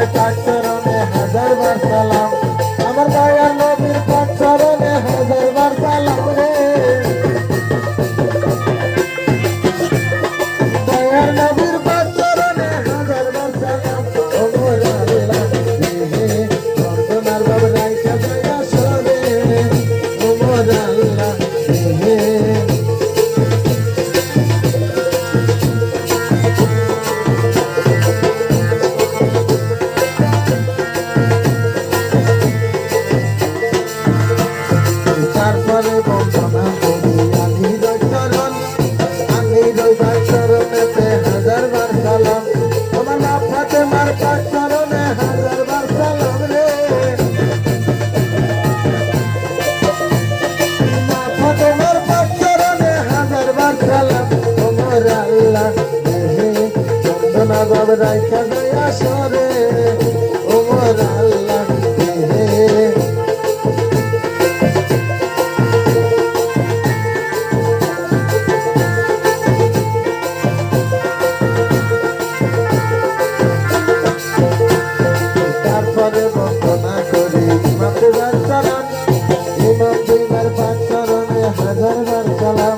রয় পাক চরণে হাজারবার সালাম আমার দয়ার নবীর পাক চরণে হাজারবার সালাম রে দয়ার নবীর পাক চরণে হাজারবার সালাম ও মোর আল্লাহ হে বন্দনার বাবা রাইখা দয়া সরে ও মোর আল্লাহ হে তারপরে বন্দনা করি আমি চরণ আমি রইবার চরণেতে হাজারবার সালাম আমার মা ফাতেমার পাক চরণে হাজারবার সালাম রে মা ফাতেমার পাক চরণে হাজারবার সালাম ও মোর আল্লাহ হে বন্দনা বাবা রাইখা দয়া সরে ও মোর আল্লাহ হে তারপরে বন্দনা করি ইমাম দুইবার চরণ ইমাম দুইবার পাক চরণে হাজারবার সালাম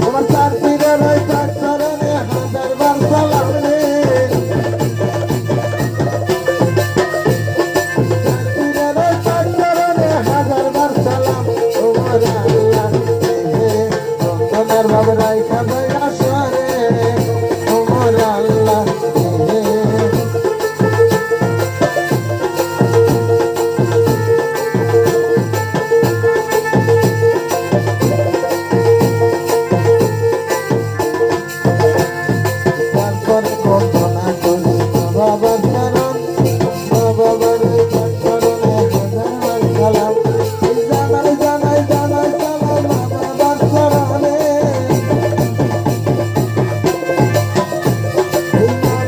আমার চার পীরের ওই পাক চরণে হাজারবার সালাম রে চার পীরের ওই পাক চরণে হাজারবার সালাম ও মোর আল্লাহ হে বন্দনার বাবা রাইখা দয়া সরে ও মোর আল্লাহ হে তারপরে বন্দনা করি বাবার চরণ বাবার পাক চরণে হাজারবার সালাম জানাই জানাই জানাই সালাম বাবার চরণে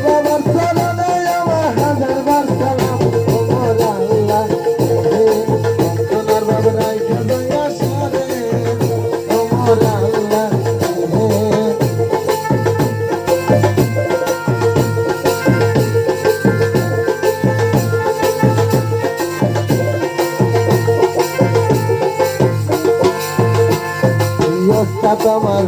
বাবার চরণে আমার হাজারবার সালাম ও মোর আল্লাহ হে বন্দনার বাবা রাইখা দয়া সরে ও মোর আল্লাহ হে ওস্তাদ আমার